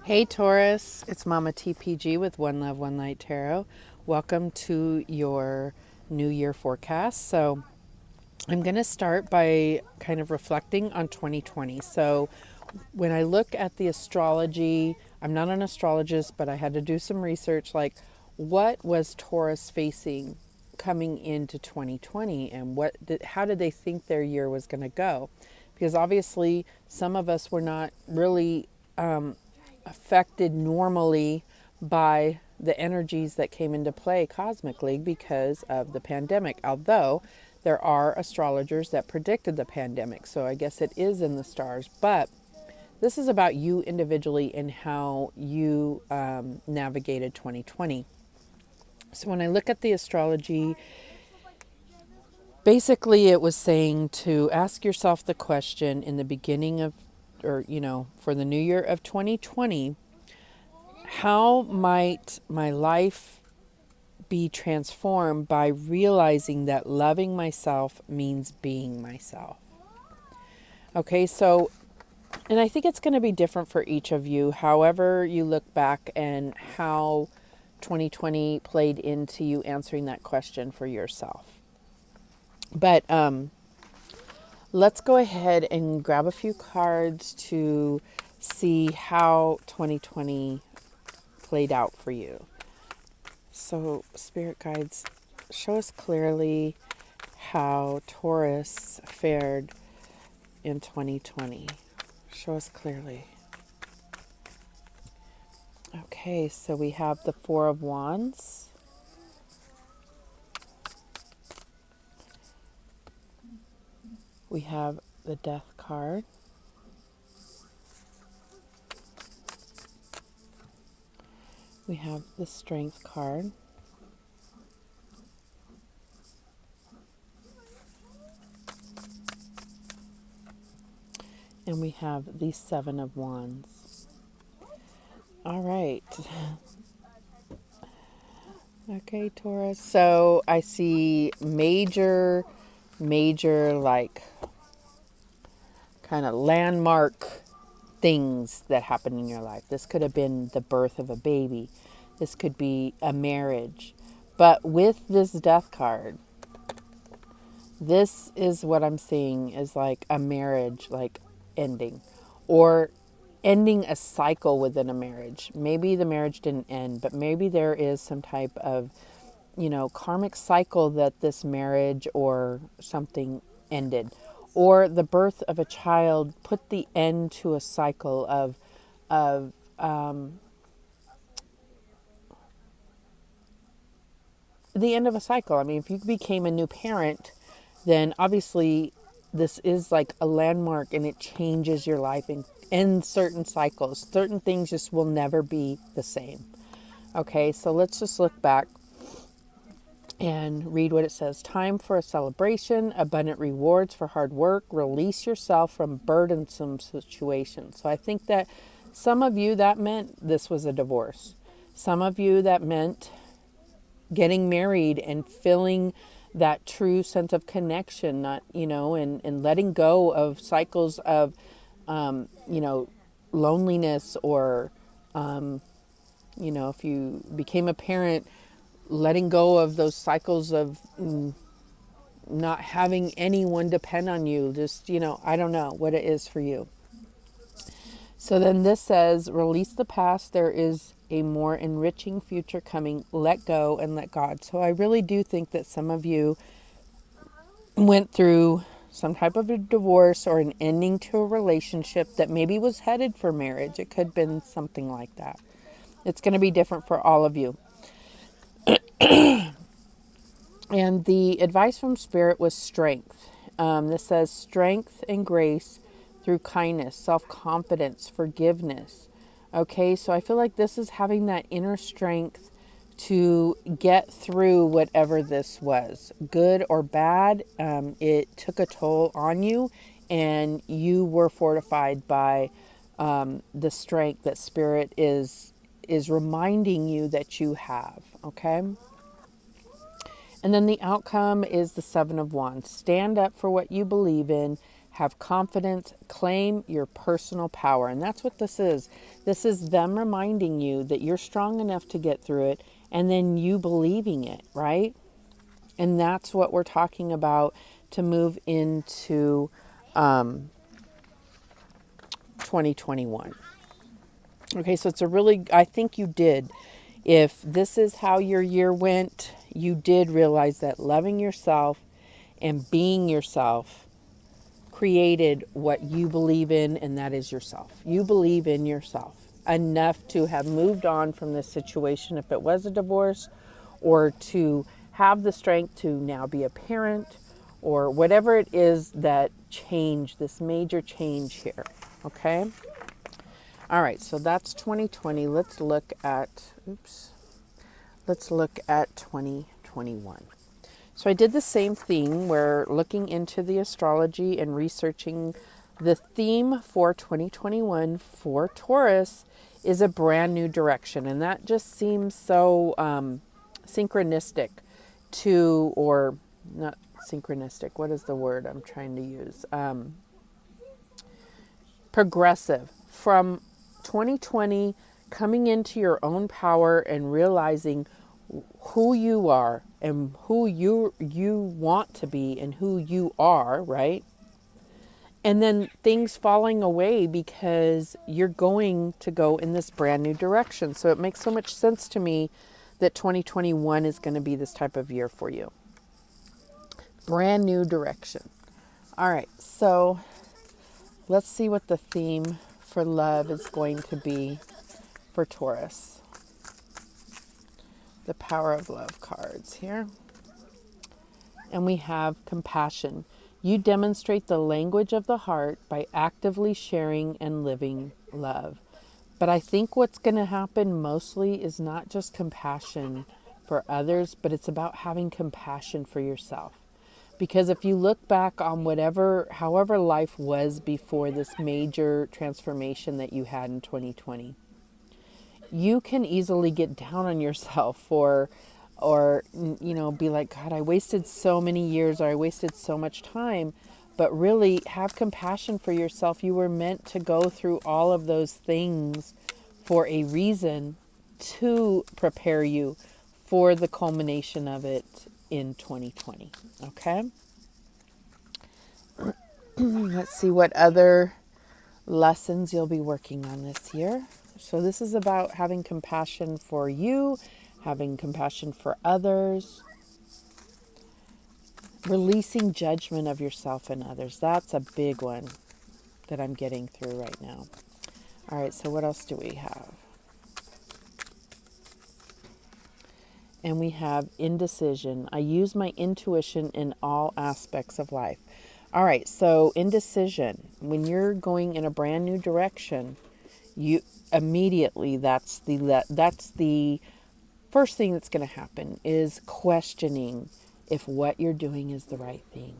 Hey Taurus, it's Mama TPG with One Love, One Light Tarot. Welcome to your New Year forecast. So, I'm going to start by kind of reflecting on 2020. So, when I look at the astrology, I'm not an astrologist, but I had to do some research like what was Taurus facing coming into 2020 and how did they think their year was going to go? Because obviously, some of us were not really affected normally by the energies that came into play cosmically because of the pandemic. Although there are astrologers that predicted the pandemic, so I guess it is in the stars. But this is about you individually and how you navigated 2020. So when I look at the astrology, basically it was saying to ask yourself the question in the beginning of, or, for the new year of 2020, how might my life be transformed by realizing that loving myself means being myself? Okay, so, and I think it's going to be different for each of you, however you look back and how 2020 played into you answering that question for yourself. But let's go ahead and grab a few cards to see how 2020 played out for you. So, Spirit Guides, show us clearly how Taurus fared in 2020. Show us clearly. Okay, so we have the Four of Wands. We have the Death card. We have the Strength card. And we have the Seven of Wands. All right. Okay, Taurus. So I see major, like kind of landmark things that happen in your life. This could have been the birth of a baby. This could be a marriage. But with this Death card, this is what I'm seeing is like a marriage, like ending, or ending a cycle within a marriage. Maybe the marriage didn't end, but maybe there is some type of, karmic cycle that this marriage or something ended. Or the birth of a child put the end to a cycle of the end of a cycle. I mean, if you became a new parent, then obviously this is like a landmark and it changes your life in certain cycles. Certain things just will never be the same. Okay, so let's just look back and read what it says. Time for a celebration, abundant rewards for hard work, release yourself from burdensome situations. So I think that some of you that meant this was a divorce. Some of you that meant getting married and feeling that true sense of connection, not, and letting go of cycles of, loneliness or, if you became a parent, letting go of those cycles of not having anyone depend on you. Just, I don't know what it is for you. So then this says, release the past. There is a more enriching future coming. Let go and let God. So I really do think that some of you went through some type of a divorce or an ending to a relationship that maybe was headed for marriage. It could have been something like that. It's going to be different for all of you. And the advice from Spirit was strength. This says strength and grace through kindness, self-confidence, forgiveness. Okay, so I feel like this is having that inner strength to get through whatever this was, good or bad. It took a toll on you, and you were fortified by the strength that Spirit is reminding you that you have. Okay. And then the outcome is the Seven of Wands. Stand up for what you believe in. Have confidence, claim your personal power. And that's what this is. This is them reminding you that you're strong enough to get through it, and then you believing it, right? And that's what we're talking about to move into 2021. Okay, so it's a really, I think you did. If this is how your year went, you did realize that loving yourself and being yourself created what you believe in, and that is yourself. You believe in yourself enough to have moved on from this situation, if it was a divorce, or to have the strength to now be a parent, or whatever it is that changed, this major change here. Okay? All right, so that's 2020. Let's look at 2021. So I did the same thing where looking into the astrology and researching the theme for 2021 for Taurus is a brand new direction. And that just seems so synchronistic to, or not synchronistic, what is the word I'm trying to use? Progressive. From 2020 coming into your own power and realizing who you are and who you want to be and who you are, right? And then things falling away because you're going to go in this brand new direction. So it makes so much sense to me that 2021 is going to be this type of year for you. Brand new direction. All right, so let's see what the theme for love is going to be for Taurus. The Power of Love cards here. And we have compassion. You demonstrate the language of the heart by actively sharing and living love. But I think what's going to happen mostly is not just compassion for others, but it's about having compassion for yourself. Because if you look back on however life was before this major transformation that you had in 2020, you can easily get down on yourself or be like, God, I wasted so many years, or I wasted so much time. But really have compassion for yourself. You were meant to go through all of those things for a reason, to prepare you for the culmination of it in 2020. Okay? Let's see what other lessons you'll be working on this year. So this is about having compassion for you, having compassion for others, releasing judgment of yourself and others. That's a big one that I'm getting through right now. All right, so what else do we have? And we have indecision. I use my intuition in all aspects of life. All right, so indecision. When you're going in a brand new direction, you immediately, that's the first thing that's going to happen, is questioning if what you're doing is the right thing.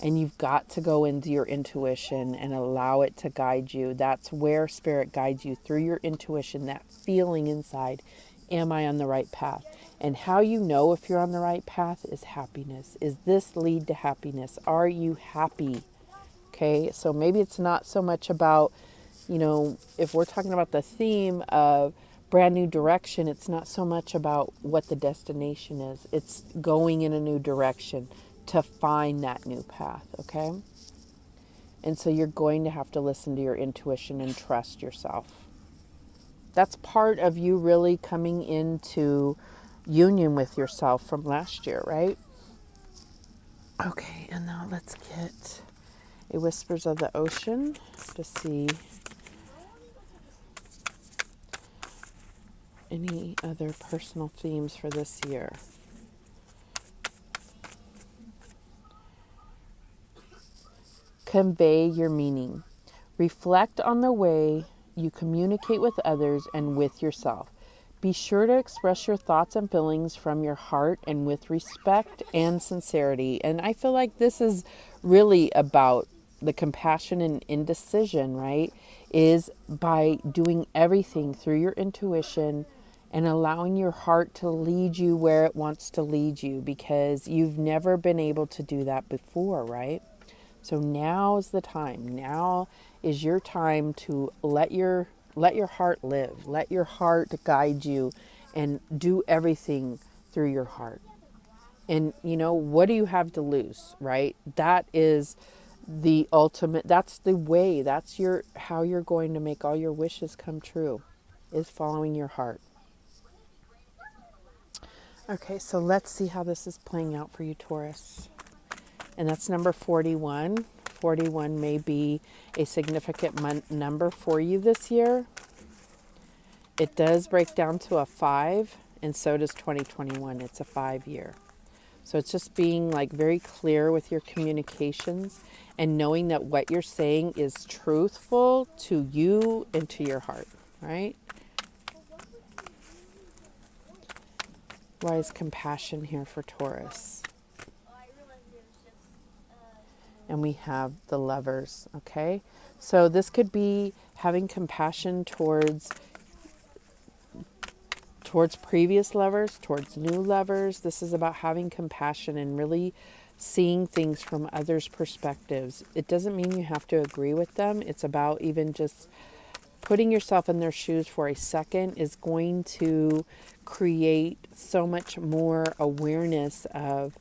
And you've got to go into your intuition and allow it to guide you. That's where spirit guides you, through your intuition, that feeling inside. Am I on the right path? And how you know if you're on the right path is happiness. Is this lead to happiness? Are you happy? Okay, so maybe it's not so much about, if we're talking about the theme of brand new direction, it's not so much about what the destination is. It's going in a new direction to find that new path, okay? And so you're going to have to listen to your intuition and trust yourself. That's part of you really coming into union with yourself from last year, right? Okay, and now let's get a Whispers of the Ocean to see any other personal themes for this year. Convey your meaning. Reflect on the way you communicate with others and with yourself. Be sure to express your thoughts and feelings from your heart and with respect and sincerity. And I feel like this is really about the compassion and indecision, right? Is by doing everything through your intuition and allowing your heart to lead you where it wants to lead you, because you've never been able to do that before, right? So now is the time. Now is your time to let your heart live. Let your heart guide you and do everything through your heart. And what do you have to lose, right? That is the ultimate, that's the way, that's how you're going to make all your wishes come true, is following your heart. Okay, so let's see how this is playing out for you, Taurus. And that's number 41. 41 may be a significant number for you this year. It does break down to a 5, and so does 2021. It's a 5-year. So it's just being like very clear with your communications and knowing that what you're saying is truthful to you and to your heart, right? Why is compassion here for Taurus? And we have the Lovers, okay? So this could be having compassion towards previous lovers, towards new lovers. This is about having compassion and really seeing things from others' perspectives. It doesn't mean you have to agree with them. It's about even just putting yourself in their shoes for a second is going to create so much more awareness of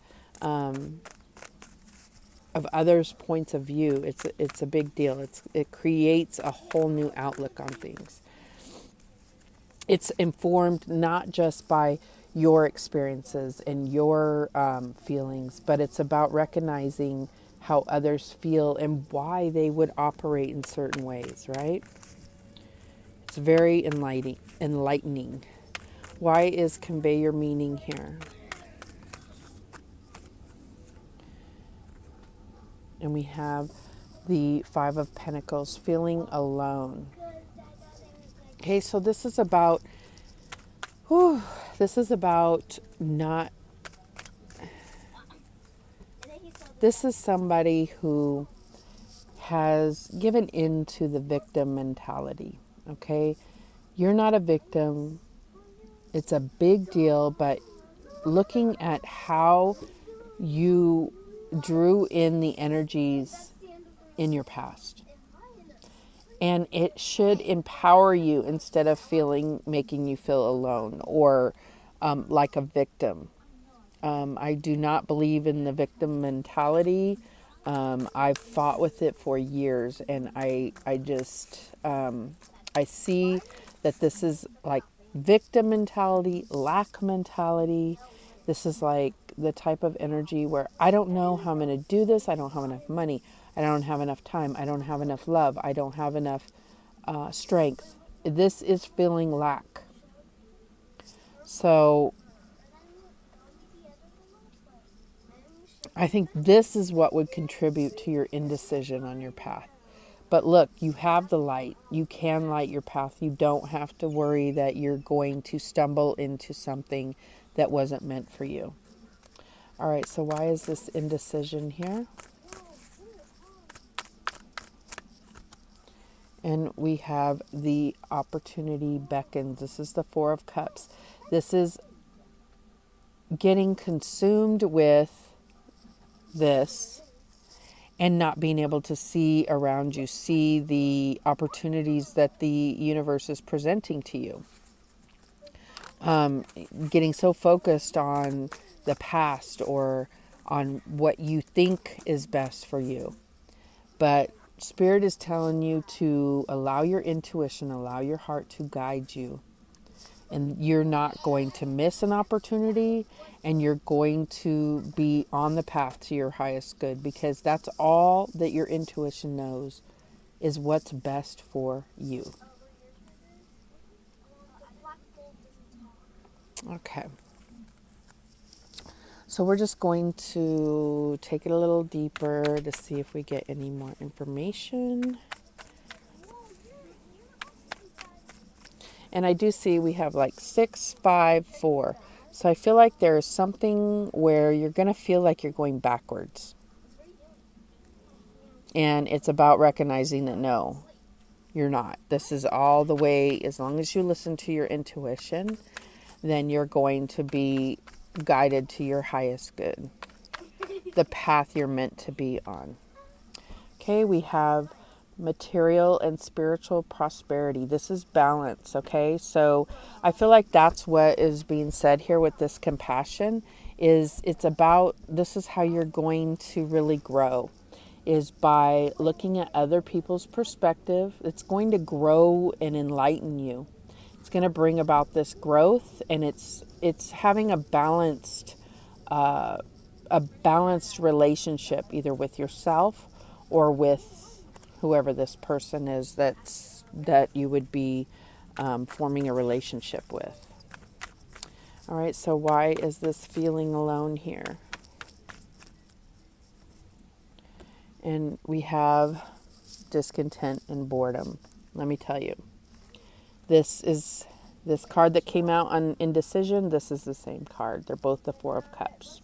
others' points of view. It's a big deal. It creates a whole new outlook on things. It's informed not just by your experiences and your feelings, but it's about recognizing how others feel and why they would operate in certain ways, right? It's very enlightening. Why is convey your meaning here? And we have the 5 of Pentacles, feeling alone. Okay, so this is about not, this is somebody who has given in to the victim mentality, okay? You're not a victim. It's a big deal, but looking at how you drew in the energies in your past. And it should empower you instead of making you feel alone or like a victim. I do not believe in the victim mentality. I've fought with it for years, and I see that this is like victim mentality, lack mentality. This is like the type of energy where I don't know how I'm going to do this. I don't have enough money. I don't have enough time. I don't have enough love. I don't have enough strength. This is feeling lack. So I think this is what would contribute to your indecision on your path. But look, you have the light. You can light your path. You don't have to worry that you're going to stumble into something that wasn't meant for you. All right, so why is this indecision here? And we have the opportunity beckons. This is the 4 of Cups. This is getting consumed with this and not being able to see around you, see the opportunities that the universe is presenting to you. Getting so focused on the past or on what you think is best for you. But Spirit is telling you to allow your intuition, allow your heart to guide you. And you're not going to miss an opportunity, and you're going to be on the path to your highest good, because that's all that your intuition knows is what's best for you. Okay. So we're just going to take it a little deeper to see if we get any more information. And I do see we have like 6, 5, 4. So I feel like there is something where you're going to feel like you're going backwards. And it's about recognizing that no, you're not. This is all the way, as long as you listen to your intuition, then you're going to be guided to your highest good, the path you're meant to be on. Okay, we have material and spiritual prosperity. This is balance, okay? So I feel like that's what is being said here with this compassion is it's about this is how you're going to really grow is by looking at other people's perspective. It's going to grow and enlighten you. It's going to bring about this growth, and it's having a balanced relationship either with yourself or with whoever this person is that you would be forming a relationship with. All right, so why is this feeling alone here? And we have discontent and boredom. Let me tell you, this card that came out on Indecision. This is the same card. They're both the Four of Cups.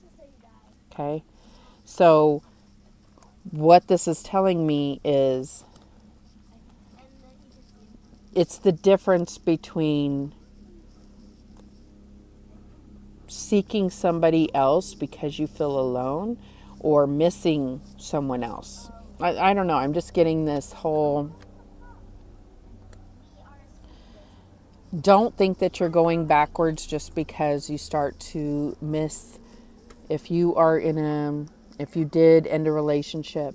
Okay, so what this is telling me is it's the difference between seeking somebody else because you feel alone or missing someone else. I don't know. I'm just getting this whole... Don't think that you're going backwards just because you start to miss. If you did end a relationship,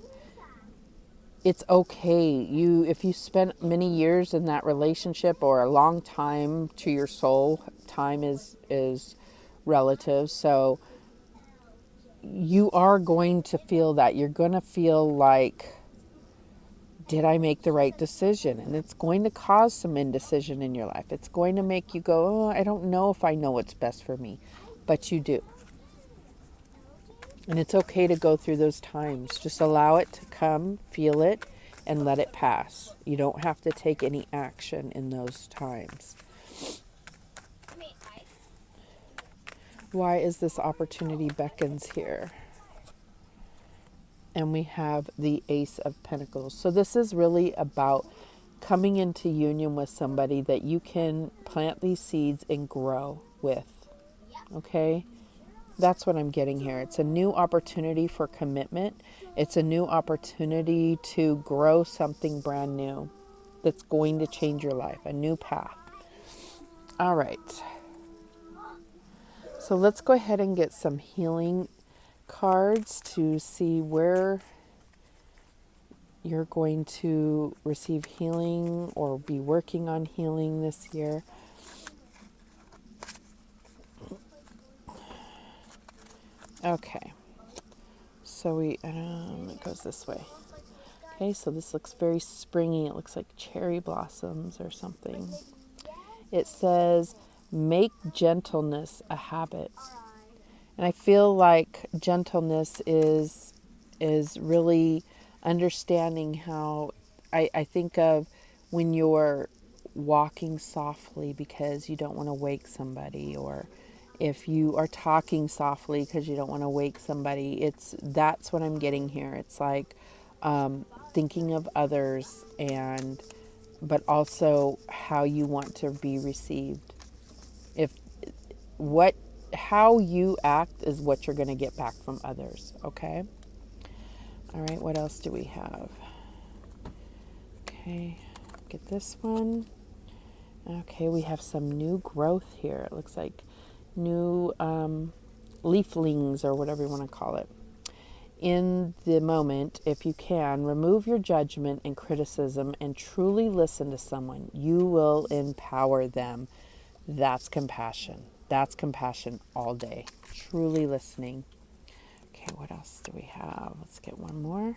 it's okay. If you spent many years in that relationship or a long time to your soul, time is relative. So you are going to feel that. You're going to feel like, did I make the right decision? And it's going to cause some indecision in your life. It's going to make you go, oh, I don't know if I know what's best for me. But you do. And it's okay to go through those times. Just allow it to come, feel it, and let it pass. You don't have to take any action in those times. Why is this opportunity beckons here? And we have the Ace of Pentacles. So this is really about coming into union with somebody that you can plant these seeds and grow with. Okay? That's what I'm getting here. It's a new opportunity for commitment. It's a new opportunity to grow something brand new that's going to change your life, a new path. All right. So let's go ahead and get some healing cards to see where you're going to receive healing or be working on healing this year. Okay, so it goes this way. Okay, so this looks very springy. It looks like cherry blossoms or something. It says, make gentleness a habit. And I feel like gentleness is really understanding how I think of when you're walking softly because you don't want to wake somebody, or if you are talking softly because you don't want to wake somebody. That's what I'm getting here. It's like thinking of others, but also how you want to be received. How you act is what you're going to get back from others. Okay. All right. What else do we have? Okay. Get this one. Okay. We have some new growth here. It looks like new leaflings or whatever you want to call it. In the moment, if you can, remove your judgment and criticism and truly listen to someone. You will empower them. That's compassion. That's compassion all day. Truly listening. Okay, what else do we have? Let's get one more.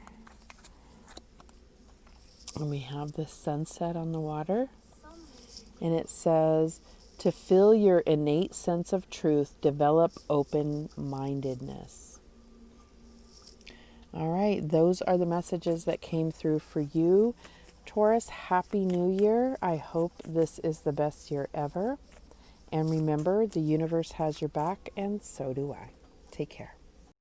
And we have the sunset on the water. And it says, to feel your innate sense of truth, develop open-mindedness. All right, those are the messages that came through for you, Taurus. Happy New Year. I hope this is the best year ever. And remember, the universe has your back, and so do I. Take care.